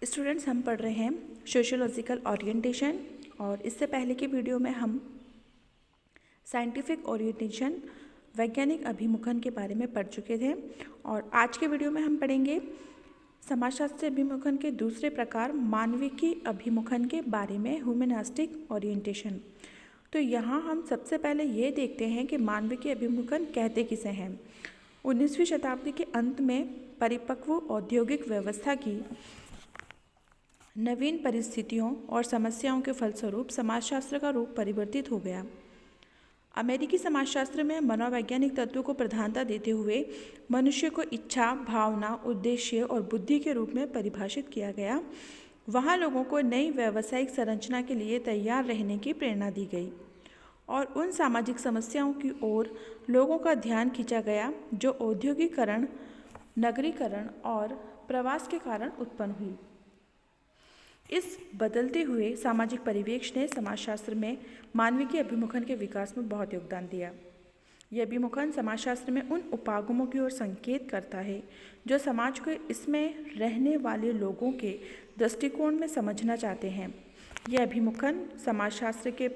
Students, हम पढ़ रहे हैं सोशियोलॉजिकल ओरिएंटेशन और इससे पहले की वीडियो में हम साइंटिफिक ओरिएंटेशन वैज्ञानिक अभिमुखन के बारे में पढ़ चुके थे और आज के वीडियो में हम पढ़ेंगे समाजशास्त्री अभिमुखन के दूसरे प्रकार मानविकी अभिमुखन के बारे में ह्यूमनिस्टिक ओरिएंटेशन। तो यहाँ हम सबसे पहले ये देखते हैं कि मानविकी अभिमुखन कहते किसे हैं। 19वीं शताब्दी के अंत में परिपक्व औद्योगिक व्यवस्था की नवीन परिस्थितियों और समस्याओं के फलस्वरूप समाजशास्त्र का रूप परिवर्तित हो गया। अमेरिकी समाजशास्त्र में मनोवैज्ञानिक तत्वों को प्रधानता देते हुए मनुष्य को इच्छा, भावना, उद्देश्य और बुद्धि के रूप में परिभाषित किया गया। वहाँ लोगों को नई व्यावसायिक संरचना के लिए तैयार रहने की प्रेरणा दी गई और उन सामाजिक समस्याओं की ओर लोगों का ध्यान खींचा गया जो औद्योगिकरण, नगरीकरण और प्रवास के कारण उत्पन्न हुई। इस बदलते हुए सामाजिक परिवेश ने समाजशास्त्र में मानविकी अभिमुखन के विकास में बहुत योगदान दिया। यह अभिमुखन समाजशास्त्र में उन उपागमों की ओर संकेत करता है जो समाज को इसमें रहने वाले लोगों के दृष्टिकोण में समझना चाहते हैं। यह अभिमुखन समाजशास्त्र के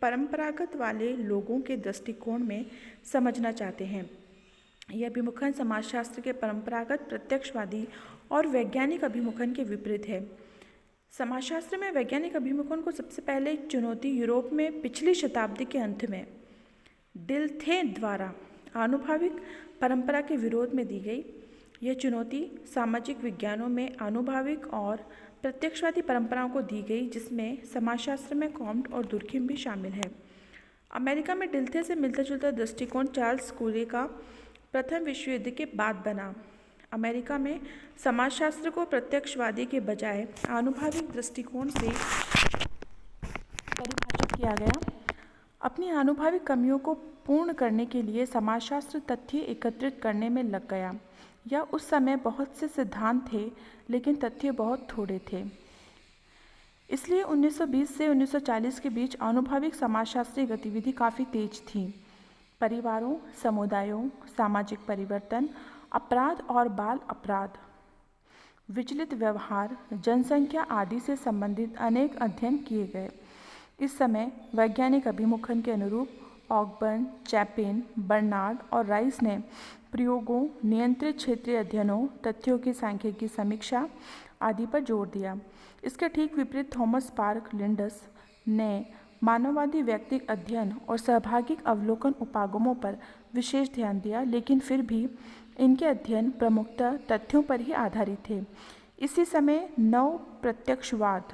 परंपरागत वाले लोगों के दृष्टिकोण में समझना चाहते हैं। यह अभिमुखन समाजशास्त्र के परंपरागत, प्रत्यक्षवादी और वैज्ञानिक अभिमुखन के विपरीत है। समाजशास्त्र में वैज्ञानिक अभिमुखन को सबसे पहले चुनौती यूरोप में पिछली शताब्दी के अंत में डिल्थे द्वारा आनुभाविक परंपरा के विरोध में दी गई। यह चुनौती सामाजिक विज्ञानों में आनुभाविक और प्रत्यक्षवादी परंपराओं को दी गई, जिसमें समाजशास्त्र में कॉम्ट और दुर्खिम भी शामिल है। अमेरिका में डिल्थे से मिलता जुलता दृष्टिकोण चार्ल्स कूले का प्रथम विश्व युद्ध के बाद बना। अमेरिका में समाजशास्त्र को प्रत्यक्षवादी के बजाय आनुभाविक दृष्टिकोण से परिभाषित किया गया। अपनी आनुभाविक कमियों को पूर्ण करने के लिए समाजशास्त्र तथ्य एकत्रित करने में लग गया। या उस समय बहुत से सिद्धांत थे, लेकिन तथ्य बहुत थोड़े थे। इसलिए 1920 से 1940 के बीच आनुभाविक समाजशास्त्रीय गतिविधि काफ़ी तेज थी। परिवारों, समुदायों, सामाजिक परिवर्तन, अपराध और बाल अपराध, विचलित व्यवहार, जनसंख्या आदि से संबंधित अनेक अध्ययन किए गए। इस समय वैज्ञानिक अभिमुखन के अनुरूप ऑकबर्न, चैपिन, बर्नार्ड और राइस ने प्रयोगों, नियंत्रित क्षेत्रीय अध्ययनों, तथ्यों की सांख्यिकी समीक्षा आदि पर जोर दिया। इसके ठीक विपरीत थॉमस पार्क लिंडस ने मानववादी व्यक्तिक अध्ययन और सहभागिक अवलोकन उपागमों पर विशेष ध्यान दिया, लेकिन फिर भी इनके अध्ययन प्रमुखतः तथ्यों पर ही आधारित थे। इसी समय नव प्रत्यक्षवाद,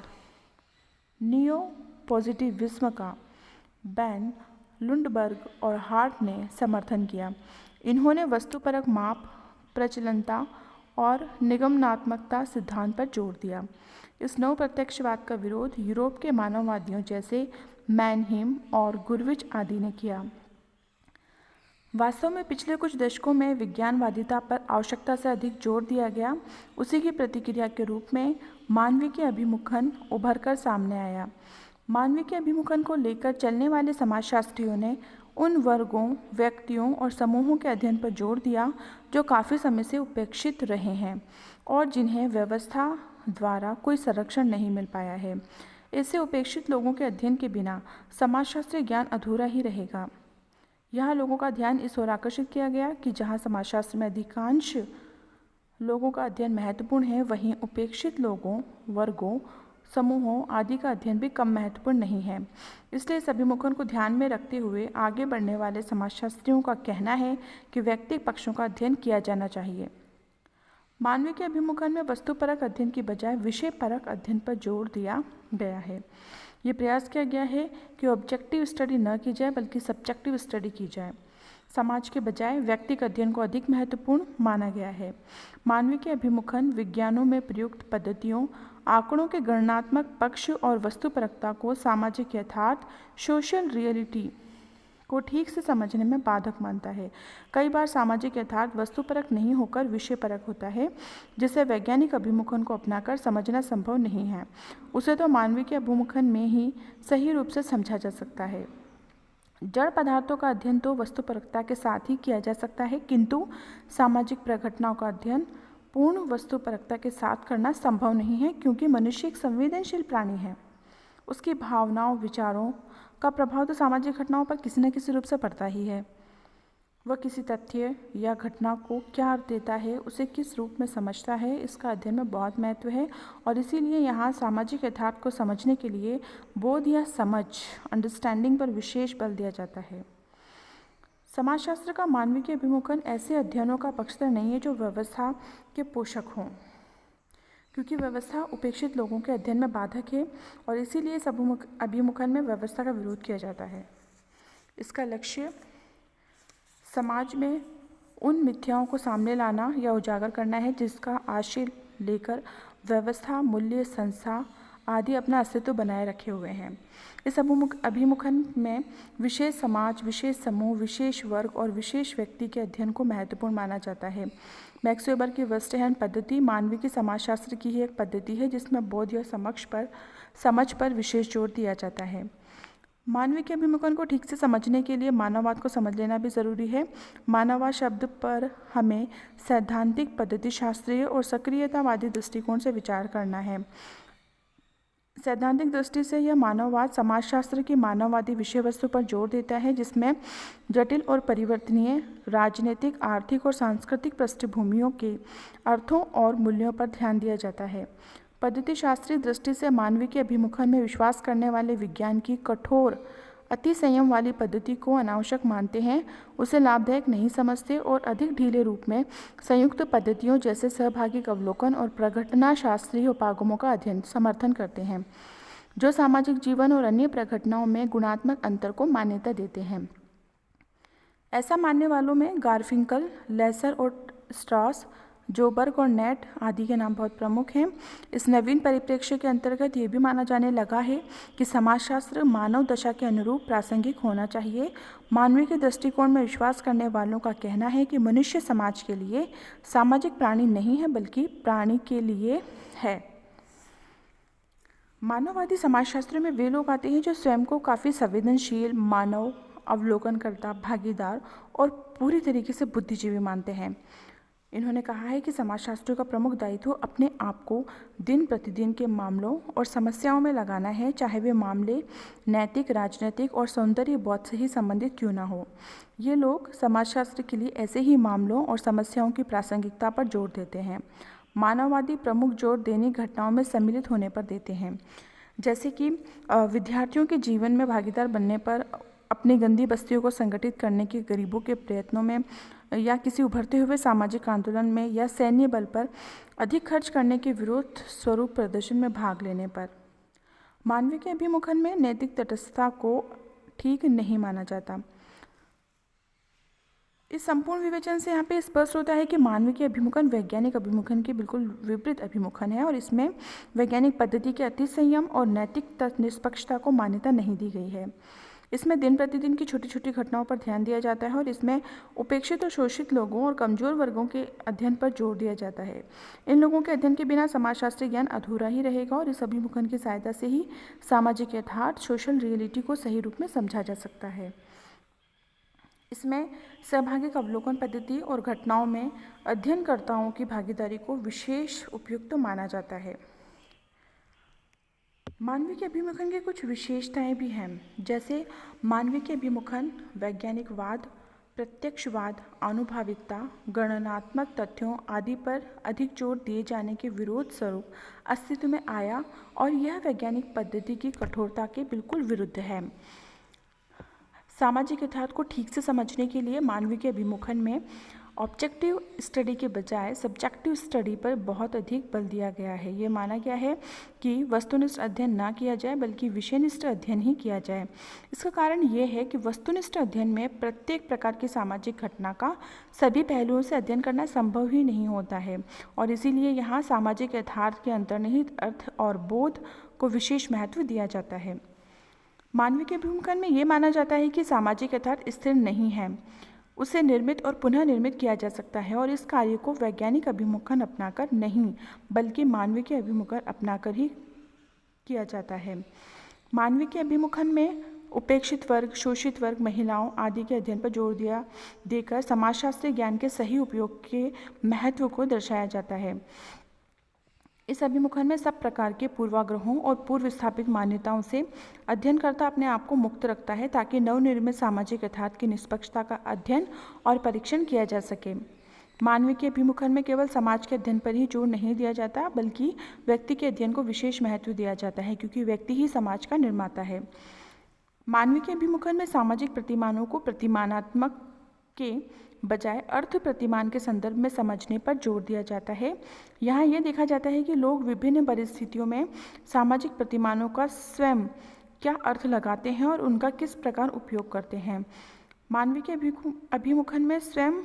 नियो पॉजिटिविज्म का बैन लुंडबर्ग और हार्ट ने समर्थन किया। इन्होंने वस्तुपरक माप, प्रचलनता और निगमनात्मकता सिद्धांत पर जोर दिया। इस नव प्रत्यक्षवाद का विरोध यूरोप के मानववादियों जैसे मैनहीम और गुरविच आदि ने किया। वास्तव में पिछले कुछ दशकों में विज्ञानवादिता पर आवश्यकता से अधिक जोर दिया गया। उसी की प्रतिक्रिया के रूप में मानविकी अभिमुखन उभर कर सामने आया। मानविकी अभिमुखन को लेकर चलने वाले समाजशास्त्रियों ने उन वर्गों, व्यक्तियों और समूहों के अध्ययन पर जोर दिया जो काफ़ी समय से उपेक्षित रहे हैं और जिन्हें व्यवस्था द्वारा कोई संरक्षण नहीं मिल पाया है। ऐसे उपेक्षित लोगों के अध्ययन के बिना समाजशास्त्रीय ज्ञान अधूरा ही रहेगा। यहाँ लोगों का ध्यान इस ओर आकर्षित किया गया कि जहाँ समाजशास्त्र में अधिकांश लोगों का अध्ययन महत्वपूर्ण है, वहीं उपेक्षित लोगों, वर्गों, समूहों आदि का अध्ययन भी कम महत्वपूर्ण नहीं है। इसलिए इस अभिमुखन को ध्यान में रखते हुए आगे बढ़ने वाले समाजशास्त्रियों का कहना है कि व्यक्तिगत पक्षों का अध्ययन किया जाना चाहिए। मानविकी अभिमुखन में वस्तुपरक अध्ययन की बजाय विषयपरक अध्ययन पर जोर दिया गया है। ये प्रयास किया गया है कि ऑब्जेक्टिव स्टडी न की जाए बल्कि सब्जेक्टिव स्टडी की जाए। समाज के बजाय व्यक्तिगत अध्ययन को अधिक महत्वपूर्ण माना गया है। मानविकी अभिमुखन विज्ञानों में प्रयुक्त पद्धतियों, आंकड़ों के गणनात्मक पक्ष और वस्तुपरकता को सामाजिक यथार्थ, सोशल रियलिटी को ठीक से समझने में बाधक मानता है। कई बार सामाजिक यथार्थ वस्तुपरक नहीं होकर विषयपरक होता है, जिसे वैज्ञानिक अभिमुखन को अपनाकर समझना संभव नहीं है। उसे तो मानविकी अभिमुखन में ही सही रूप से समझा जा सकता है। जड़ पदार्थों का अध्ययन तो वस्तुपरकता के साथ ही किया जा सकता है, किंतु सामाजिक प्रघटनाओं का अध्ययन पूर्ण वस्तुपरकता के साथ करना संभव नहीं है, क्योंकि मनुष्य एक संवेदनशील प्राणी है। उसकी भावनाओं, विचारों का प्रभाव तो सामाजिक घटनाओं पर किसी न किसी रूप से पड़ता ही है। वह किसी तथ्य या घटना को क्या अर्थ देता है, उसे किस रूप में समझता है, इसका अध्ययन में बहुत महत्व है। और इसीलिए यहाँ सामाजिक यथार्थ को समझने के लिए बोध या समझ, अंडरस्टैंडिंग पर विशेष बल दिया जाता है। समाजशास्त्र का मानवीय अभिमुखन ऐसे अध्ययनों का पक्षधर नहीं है जो व्यवस्था के पोषक हों, क्योंकि व्यवस्था उपेक्षित लोगों के अध्ययन में बाधक है और इसीलिए इस अभिमुखन में व्यवस्था का विरोध किया जाता है। इसका लक्ष्य समाज में उन मिथ्याओं को सामने लाना या उजागर करना है जिसका आश्रय लेकर व्यवस्था, मूल्य, संस्था आदि अपना अस्तित्व बनाए रखे हुए हैं। इस अभिमुखन में विशेष समाज, विशेष समूह, विशेष वर्ग और विशेष व्यक्ति के अध्ययन को महत्वपूर्ण माना जाता है। मैक्स वेबर की वेस्टहैम पद्धति मानवीय समाजशास्त्र की ही एक पद्धति है जिसमें बोध या समझ पर विशेष जोर दिया जाता है। मानवीय के अभिमुखन को ठीक से समझने के लिए मानववाद को समझ लेना भी ज़रूरी है। मानववाद शब्द पर हमें सैद्धांतिक, पद्धति शास्त्रीय और सक्रियतावादी दृष्टिकोण से विचार करना है। सैद्धांतिक दृष्टि से यह मानववाद समाजशास्त्र की मानववादी विषय वस्तु पर जोर देता है, जिसमें जटिल और परिवर्तनीय राजनीतिक, आर्थिक और सांस्कृतिक पृष्ठभूमियों के अर्थों और मूल्यों पर ध्यान दिया जाता है। पद्धति शास्त्रीय दृष्टि से मानवीय के अभिमुखन में विश्वास करने वाले विज्ञान की कठोर, अति संयम वाली पद्धति को अनावश्यक मानते हैं, उसे लाभदायक नहीं समझते और अधिक ढीले रूप में संयुक्त पद्धतियों जैसे सहभागी अवलोकन और प्रघटना शास्त्रीय उपागमों का अध्ययन समर्थन करते हैं, जो सामाजिक जीवन और अन्य प्रघटनाओं में गुणात्मक अंतर को मान्यता देते हैं। ऐसा मानने वालों में गारफिंकल, लेसर और स्ट्रॉस, जोबर्ग और नेट आदि के नाम बहुत प्रमुख हैं। इस नवीन परिप्रेक्ष्य के अंतर्गत ये भी माना जाने लगा है कि समाजशास्त्र मानव दशा के अनुरूप प्रासंगिक होना चाहिए। मानवीय के दृष्टिकोण में विश्वास करने वालों का कहना है कि मनुष्य समाज के लिए सामाजिक प्राणी नहीं है, बल्कि प्राणी के लिए है। मानववादी समाजशास्त्र में वे लोग आते हैं जो स्वयं को काफ़ी संवेदनशील, मानव, अवलोकनकर्ता, भागीदार और पूरी तरीके से बुद्धिजीवी मानते हैं। इन्होंने कहा है कि समाजशास्त्रियों का प्रमुख दायित्व अपने आप को दिन प्रतिदिन के मामलों और समस्याओं में लगाना है, चाहे वे मामले नैतिक, राजनीतिक और सौंदर्य बोध से ही संबंधित क्यों ना हो। ये लोग समाजशास्त्र के लिए ऐसे ही मामलों और समस्याओं की प्रासंगिकता पर जोर देते हैं। मानववादी प्रमुख जोर दैनिक घटनाओं में सम्मिलित होने पर देते हैं, जैसे कि विद्यार्थियों के जीवन में भागीदार बनने पर, अपनी गंदी बस्तियों को संगठित करने के गरीबों के प्रयत्नों में, या किसी उभरते हुए सामाजिक आंदोलन में, या सैन्य बल पर अधिक खर्च करने के विरोध स्वरूप प्रदर्शन में भाग लेने पर। मानवीय के अभिमुखन में नैतिक तटस्थता को ठीक नहीं माना जाता। इस संपूर्ण विवेचन से यहाँ पे स्पष्ट होता है कि मानवीय के अभिमुखन वैज्ञानिक अभिमुखन के बिल्कुल विपरीत अभिमुखन है और इसमें वैज्ञानिक पद्धति के अति संयम और नैतिक निष्पक्षता को मान्यता नहीं दी गई है। इसमें दिन प्रतिदिन की छोटी छोटी घटनाओं पर ध्यान दिया जाता है और इसमें उपेक्षित और शोषित लोगों और कमजोर वर्गों के अध्ययन पर जोर दिया जाता है। इन लोगों के अध्ययन के बिना समाजशास्त्रीय ज्ञान अधूरा ही रहेगा और इस अभिमुखन की सहायता से ही सामाजिक यथार्थ, सोशल रियलिटी को सही रूप में समझा जा सकता है। इसमें सहभागी अवलोकन पद्धति और घटनाओं में अध्ययनकर्ताओं की भागीदारी को विशेष उपयुक्त माना जाता है। मानवीय के अभिमुखन की कुछ विशेषताएं भी हैं, जैसे मानवीय के अभिमुखन वैज्ञानिकवाद, प्रत्यक्षवाद, आनुभाविकता, गणनात्मक तथ्यों आदि पर अधिक जोर दिए जाने के विरोध स्वरूप अस्तित्व में आया और यह वैज्ञानिक पद्धति की कठोरता के बिल्कुल विरुद्ध है। सामाजिक यथार्थ को ठीक से समझने के लिए मानवीय के अभिमुखन में ऑब्जेक्टिव स्टडी के बजाय सब्जेक्टिव स्टडी पर बहुत अधिक बल दिया गया है। ये माना गया है कि वस्तुनिष्ठ अध्ययन ना किया जाए बल्कि विषयनिष्ठ अध्ययन ही किया जाए। इसका कारण ये है कि वस्तुनिष्ठ अध्ययन में प्रत्येक प्रकार की सामाजिक घटना का सभी पहलुओं से अध्ययन करना संभव ही नहीं होता है और इसीलिए यहाँ सामाजिक यथार्थ के अंतर्निहित अर्थ और बोध को विशेष महत्व दिया जाता है। मानवीय के अभिमुखन में ये माना जाता है कि सामाजिक यथार्थ स्थिर नहीं है, उसे निर्मित और पुनः निर्मित किया जा सकता है और इस कार्य को वैज्ञानिक अभिमुखन अपनाकर नहीं बल्कि मानवीय के अभिमुखन अपनाकर ही किया जाता है। मानवीय के अभिमुखन में उपेक्षित वर्ग, शोषित वर्ग, महिलाओं आदि के अध्ययन पर जोर देकर समाजशास्त्रीय ज्ञान के सही उपयोग के महत्व को दर्शाया जाता है। इस अभिमुखन में सब प्रकार के पूर्वाग्रहों और पूर्व स्थापित मान्यताओं से अध्ययनकर्ता अपने आप को मुक्त रखता है ताकि नवनिर्मित सामाजिक यथार्थ की निष्पक्षता का अध्ययन और परीक्षण किया जा सके। मानवीय के अभिमुखन में केवल समाज के अध्ययन पर ही जोर नहीं दिया जाता, बल्कि व्यक्ति के अध्ययन को विशेष महत्व दिया जाता है, क्योंकि व्यक्ति ही समाज का निर्माता है। मानवीय के अभिमुखन में सामाजिक प्रतिमानों को प्रतिमानात्मक के बजाय अर्थ प्रतिमान के संदर्भ में समझने पर जोर दिया जाता है। यहाँ यह देखा जाता है कि लोग विभिन्न परिस्थितियों में सामाजिक प्रतिमानों का स्वयं क्या अर्थ लगाते हैं और उनका किस प्रकार उपयोग करते हैं। मानवीय के अभिमुखन में स्वयं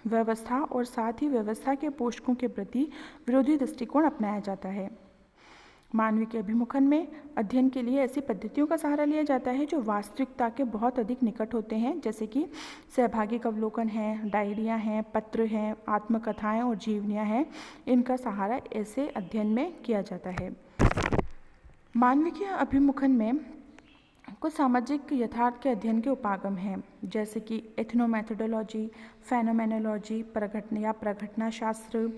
व्यवस्था और साथ ही व्यवस्था के पोषकों के प्रति विरोधी दृष्टिकोण अपनाया जाता है। मानवीय के अभिमुखन में अध्ययन के लिए ऐसी पद्धतियों का सहारा लिया जाता है जो वास्तविकता के बहुत अधिक निकट होते हैं, जैसे कि सहभागिक अवलोकन है, डायरियाँ हैं, पत्र हैं, आत्मकथाएं और जीवनियाँ हैं। इनका सहारा ऐसे अध्ययन में किया जाता है। मानवीय के अभिमुखन में कुछ सामाजिक यथार्थ के अध्ययन के उपागम हैं, जैसे कि एथनोमेथोडोलॉजी, फेनोमेनोलॉजी, प्रघटना शास्त्र,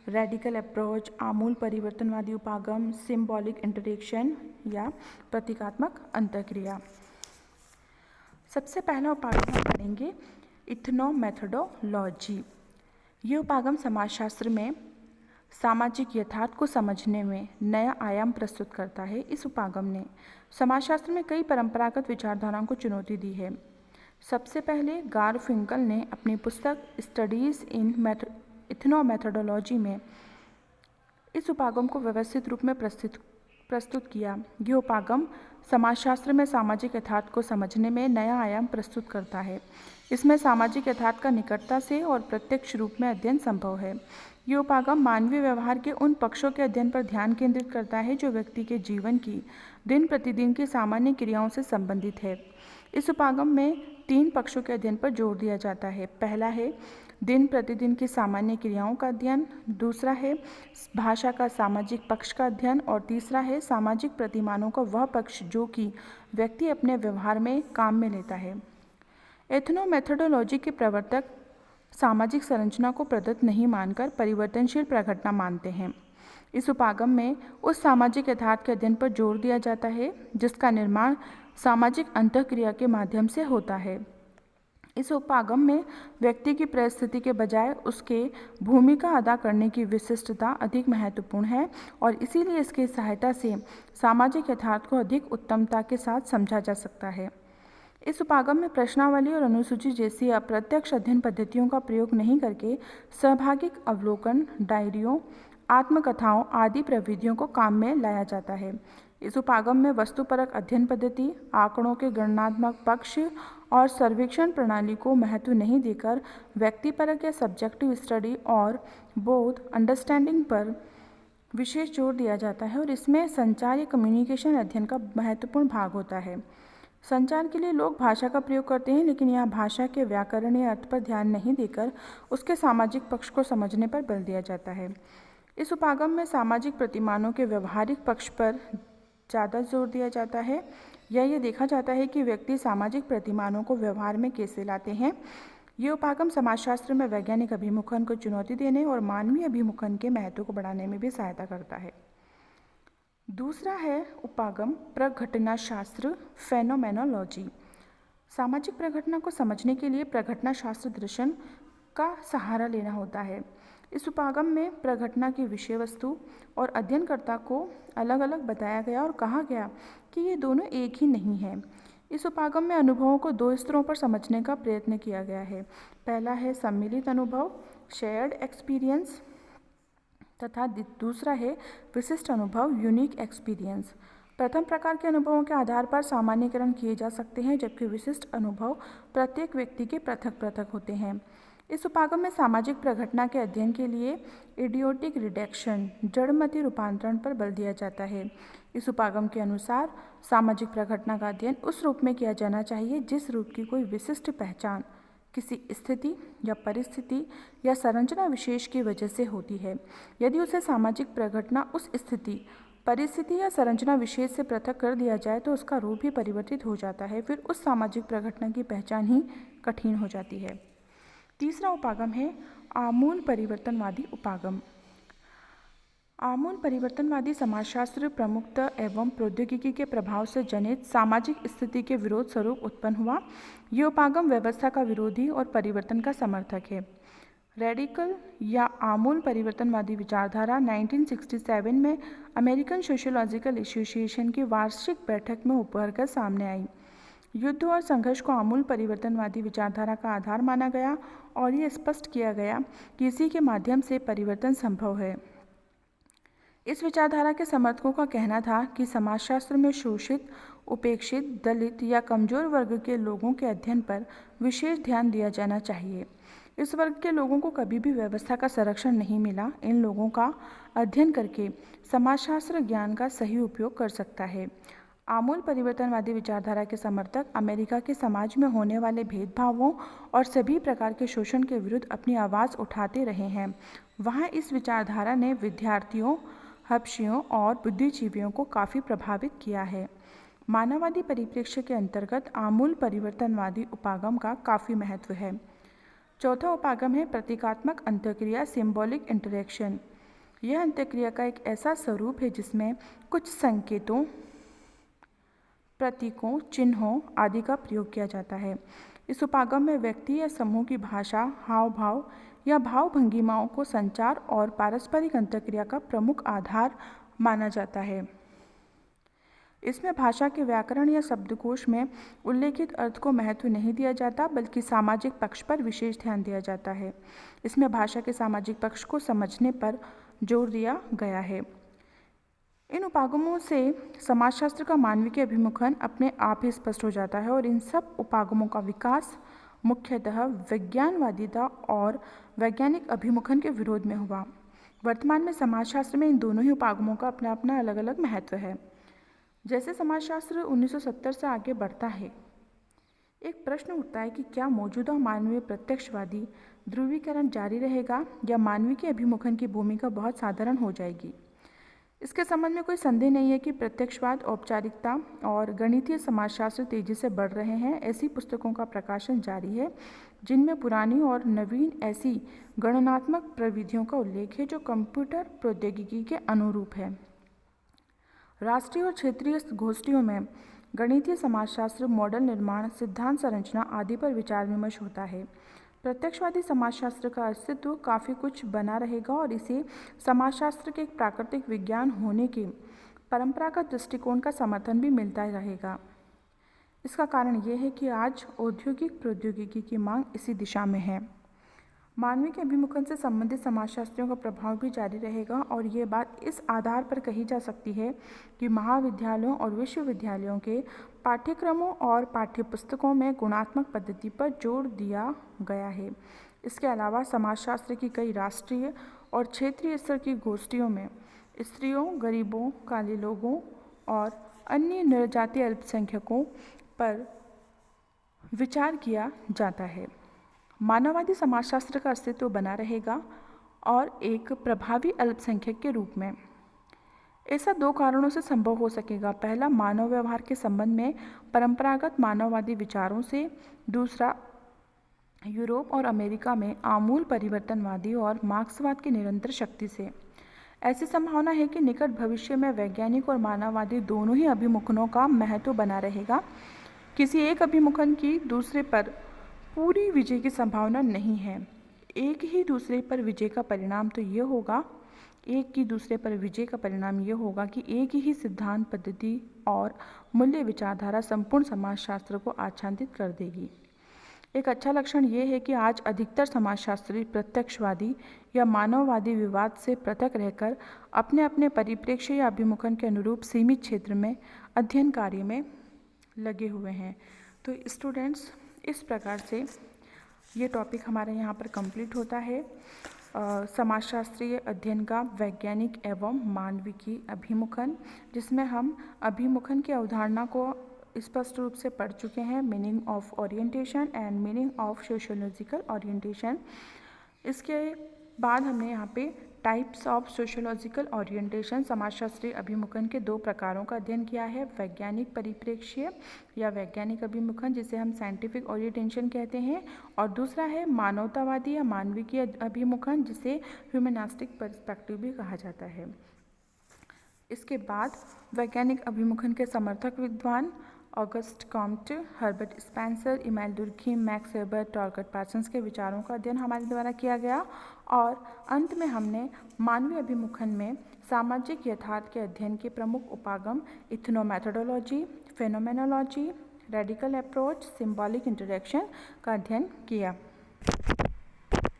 रेडिकल अप्रोच, आमूल परिवर्तनवादी उपागम, सिंबॉलिक इंटरेक्शन या प्रतीकात्मक अंतःक्रिया। सबसे पहला उपागम हम पढ़ेंगे इथनोमेथोडोलॉजी। ये उपागम समाजशास्त्र में सामाजिक यथार्थ को समझने में नया आयाम प्रस्तुत करता है। इस उपागम ने समाजशास्त्र में कई परंपरागत विचारधाराओं को चुनौती दी है। सबसे पहले गारफिंकल ने अपनी पुस्तक स्टडीज इन इथनोमेथोडोलॉजी में इस उपागम को व्यवस्थित रूप में प्रस्तुत किया। यह उपागम समाजशास्त्र में सामाजिक यथार्थ को समझने में नया आयाम प्रस्तुत करता है। इसमें सामाजिक यथार्थ का निकटता से और प्रत्यक्ष रूप में अध्ययन संभव है। ये उपागम मानवीय व्यवहार के उन पक्षों के अध्ययन पर ध्यान केंद्रित करता है जो व्यक्ति के जीवन की दिन प्रतिदिन की सामान्य क्रियाओं से संबंधित है। इस उपागम में 3 पक्षों के अध्ययन पर जोर दिया जाता है। पहला है दिन प्रतिदिन की सामान्य क्रियाओं का अध्ययन, दूसरा है भाषा का सामाजिक पक्ष का अध्ययन और तीसरा है सामाजिक प्रतिमानों का वह पक्ष जो कि व्यक्ति अपने व्यवहार में काम में लेता है। एथनोमेथोडोलॉजी के प्रवर्तक सामाजिक संरचना को प्रदत्त नहीं मानकर परिवर्तनशील प्रघटना मानते हैं। इस उपागम में उस सामाजिक यथार्थ के अध्ययन पर जोर दिया जाता है जिसका निर्माण सामाजिक अंतःक्रिया के माध्यम से होता है। इस उपागम में व्यक्ति की परिस्थिति के बजाय उसके भूमिका अदा करने की विशिष्टता अधिक महत्वपूर्ण है और इसीलिए इसकी सहायता से सामाजिक यथार्थ को अधिक उत्तमता के साथ समझा जा सकता है। इस उपागम में प्रश्नावली और अनुसूची जैसी अप्रत्यक्ष अध्ययन पद्धतियों का प्रयोग नहीं करके सहभागिक अवलोकन, डायरियों, आत्मकथाओं आदि प्रविधियों को काम में लाया जाता है। इस उपागम में वस्तुपरक अध्ययन पद्धति, आंकड़ों के गणनात्मक पक्ष और सर्वेक्षण प्रणाली को महत्व नहीं देकर व्यक्तिपरक या सब्जेक्टिव स्टडी और बोध अंडरस्टैंडिंग पर विशेष जोर दिया जाता है और इसमें संचार या कम्युनिकेशन अध्ययन का महत्वपूर्ण भाग होता है। संचार के लिए लोग भाषा का प्रयोग करते हैं, लेकिन यहाँ भाषा के व्याकरण या अर्थ पर ध्यान नहीं देकर उसके सामाजिक पक्ष को समझने पर बल दिया जाता है। इस उपागम में सामाजिक प्रतिमानों के व्यवहारिक पक्ष पर ज़्यादा जोर दिया जाता है या ये देखा जाता है कि व्यक्ति सामाजिक प्रतिमानों को व्यवहार में कैसे लाते हैं। ये उपागम समाजशास्त्र में वैज्ञानिक अभिमुखन को चुनौती देने और मानवीय अभिमुखन के महत्व को बढ़ाने में भी सहायता करता है। दूसरा है उपागम प्रघटना शास्त्र, फेनोमेनोलॉजी। सामाजिक प्रघटना को समझने के लिए प्रघटना शास्त्र दर्शन का सहारा लेना होता है। इस उपागम में प्रघटना की विषय वस्तु और अध्ययनकर्ता को अलग अलग बताया गया और कहा गया कि ये दोनों एक ही नहीं हैं। इस उपागम में अनुभवों को 2 स्तरों पर समझने का प्रयत्न किया गया है। पहला है सम्मिलित अनुभव, शेयर्ड एक्सपीरियंस, तथा दूसरा है विशिष्ट अनुभव, यूनिक एक्सपीरियंस। प्रथम प्रकार के अनुभवों के आधार पर सामान्यकरण किए जा सकते हैं, जबकि विशिष्ट अनुभव प्रत्येक व्यक्ति के पृथक पृथक होते हैं। इस उपागम में सामाजिक प्रघटना के अध्ययन के लिए इडियोटिक रिडक्शन, जड़मति रूपांतरण पर बल दिया जाता है। इस उपागम के अनुसार सामाजिक प्रघटना का अध्ययन उस रूप में किया जाना चाहिए जिस रूप की कोई विशिष्ट पहचान किसी स्थिति या परिस्थिति या संरचना विशेष की वजह से होती है। यदि उसे सामाजिक प्रघटना उस स्थिति परिस्थिति या संरचना विशेष से पृथक कर दिया जाए तो उसका रूप भी परिवर्तित हो जाता है, फिर उस सामाजिक प्रघटना की पहचान ही कठिन हो जाती है। तीसरा उपागम है आमूल परिवर्तनवादी उपागम। आमूल परिवर्तनवादी समाजशास्त्र प्रमुखता एवं प्रौद्योगिकी के प्रभाव से जनित सामाजिक स्थिति के विरोध स्वरूप उत्पन्न हुआ। ये उपागम व्यवस्था का विरोधी और परिवर्तन का समर्थक है। रेडिकल या आमूल परिवर्तनवादी विचारधारा 1967 में अमेरिकन सोशियोलॉजिकल एसोसिएशन की वार्षिक बैठक में उभर कर सामने आई। युद्ध और संघर्ष को आमूल परिवर्तनवादी विचारधारा का आधार माना गया और ये स्पष्ट किया गया कि इसी के माध्यम से परिवर्तन संभव है। इस विचारधारा के समर्थकों का कहना था कि समाजशास्त्र में शोषित, उपेक्षित, दलित या कमजोर वर्ग के लोगों के अध्ययन पर विशेष ध्यान दिया जाना चाहिए। इस वर्ग के लोगों को कभी भी व्यवस्था का संरक्षण नहीं मिला। इन लोगों का अध्ययन करके समाजशास्त्र ज्ञान का सही उपयोग कर सकता है। आमूल परिवर्तनवादी विचारधारा के समर्थक अमेरिका के समाज में होने वाले भेदभावों और सभी प्रकार के शोषण के विरुद्ध अपनी आवाज़ उठाते रहे हैं। वहाँ इस विचारधारा ने विद्यार्थियों, हपशियों और बुद्धिजीवियों को काफ़ी प्रभावित किया है। मानववादी परिप्रेक्ष्य के अंतर्गत आमूल परिवर्तनवादी उपागम का काफ़ी महत्व है। चौथा उपागम है प्रतीकात्मक अंतःक्रिया, सिंबॉलिक इंटरेक्शन। यह अंतःक्रिया का एक ऐसा स्वरूप है जिसमें कुछ संकेतों, प्रतीकों, चिन्हों आदि का प्रयोग किया जाता है। इस उपागम में व्यक्ति या समूह की भाषा, हाव भाव या भाव भंगिमाओं को संचार और पारस्परिक अंतःक्रिया का प्रमुख आधार माना जाता है। इसमें भाषा के व्याकरण या शब्दकोश में उल्लेखित अर्थ को महत्व नहीं दिया जाता, बल्कि सामाजिक पक्ष पर विशेष ध्यान दिया जाता है। इसमें भाषा के सामाजिक पक्ष को समझने पर जोर दिया गया है। इन उपागमों से समाजशास्त्र का मानवीय अभिमुखन अपने आप ही स्पष्ट हो जाता है और इन सब उपागमों का विकास मुख्यतः विज्ञानवादिता और वैज्ञानिक अभिमुखन के विरोध में हुआ। वर्तमान में समाजशास्त्र में इन दोनों ही उपागमों का अपना अपना अलग अलग महत्व है। जैसे समाजशास्त्र 1970 से आगे बढ़ता है, एक प्रश्न उठता है कि क्या मौजूदा मानवीय प्रत्यक्षवादी ध्रुवीकरण जारी रहेगा या मानवीय अभिमुखन की भूमिका बहुत साधारण हो जाएगी। इसके संबंध में कोई संदेह नहीं है कि प्रत्यक्षवाद, औपचारिकता और गणितीय समाजशास्त्र तेजी से बढ़ रहे हैं। ऐसी पुस्तकों का प्रकाशन जारी है जिनमें पुरानी और नवीन ऐसी गणनात्मक प्रविधियों का उल्लेख है जो कंप्यूटर प्रौद्योगिकी के अनुरूप है। राष्ट्रीय और क्षेत्रीय गोष्ठियों में गणितीय समाजशास्त्र, मॉडल निर्माण, सिद्धांत संरचना आदि पर विचार विमर्श होता है। प्रत्यक्षवादी समाजशास्त्र का अस्तित्व काफ़ी कुछ बना रहेगा और इसे समाजशास्त्र के एक प्राकृतिक विज्ञान होने के परंपरागत दृष्टिकोण का समर्थन भी मिलता रहेगा। इसका कारण ये है कि आज औद्योगिक प्रौद्योगिकी की मांग इसी दिशा में है। मानवीय के अभिमुखन से संबंधित समाजशास्त्रियों का प्रभाव भी जारी रहेगा और ये बात इस आधार पर कही जा सकती है कि महाविद्यालयों और विश्वविद्यालयों के पाठ्यक्रमों और पाठ्यपुस्तकों में गुणात्मक पद्धति पर जोर दिया गया है। इसके अलावा समाजशास्त्र की कई राष्ट्रीय और क्षेत्रीय स्तर की गोष्ठियों में स्त्रियों, गरीबों, काले लोगों और अन्य जनजातीय अल्पसंख्यकों पर विचार किया जाता है। मानववादी समाजशास्त्र का अस्तित्व बना रहेगा और एक प्रभावी अल्पसंख्यक के रूप में। ऐसा दो कारणों से संभव हो सकेगा। पहला, मानव व्यवहार के संबंध में परंपरागत मानववादी विचारों से। दूसरा, यूरोप और अमेरिका में आमूल परिवर्तनवादी और मार्क्सवाद की निरंतर शक्ति से। ऐसी संभावना है कि निकट भविष्य में वैज्ञानिक और मानववादी दोनों ही अभिमुखनों का महत्व बना रहेगा। किसी एक अभिमुखन की दूसरे पर पूरी विजय की संभावना नहीं है। एक ही दूसरे पर विजय का परिणाम तो ये होगा कि एक ही सिद्धांत, पद्धति और मूल्य विचारधारा संपूर्ण समाजशास्त्र को आच्छादित कर देगी। एक अच्छा लक्षण ये है कि आज अधिकतर समाजशास्त्री प्रत्यक्षवादी या मानववादी विवाद से पृथक रहकर अपने अपने परिप्रेक्ष्य या अभिमुखन के अनुरूप सीमित क्षेत्र में अध्ययन कार्य में लगे हुए हैं। तो स्टूडेंट्स, इस प्रकार से ये टॉपिक हमारे यहाँ पर कंप्लीट होता है। समाजशास्त्रीय अध्ययन का वैज्ञानिक एवं मानविकी अभिमुखन, जिसमें हम अभिमुखन की अवधारणा को स्पष्ट रूप से पढ़ चुके हैं। Meaning of orientation and meaning of sociological orientation. इसके बाद हमने यहाँ पे टाइप्स ऑफ सोशियोलॉजिकल ओरिएंटेशन, समाजशास्त्री अभिमुखन के दो प्रकारों का अध्ययन किया है। वैज्ञानिक परिप्रेक्ष्य या वैज्ञानिक अभिमुखन, जिसे हम साइंटिफिक ओरिएंटेशन कहते हैं, और दूसरा है मानवतावादी या मानविकीय अभिमुखन, जिसे ह्यूमनिस्टिक पर्सपेक्टिव भी कहा जाता है। इसके बाद वैज्ञानिक अभिमुखन के समर्थक विद्वान Auguste Comte, Herbert Spencer, Emmanuel Durkheim, Max Weber, Talcott Parsons के विचारों का अध्ययन हमारे द्वारा किया गया। और अंत में हमने मानवीय अभिमुखन में सामाजिक यथार्थ के अध्ययन के प्रमुख उपागम ethnomethodology, phenomenology, radical approach, symbolic interaction का अध्ययन किया।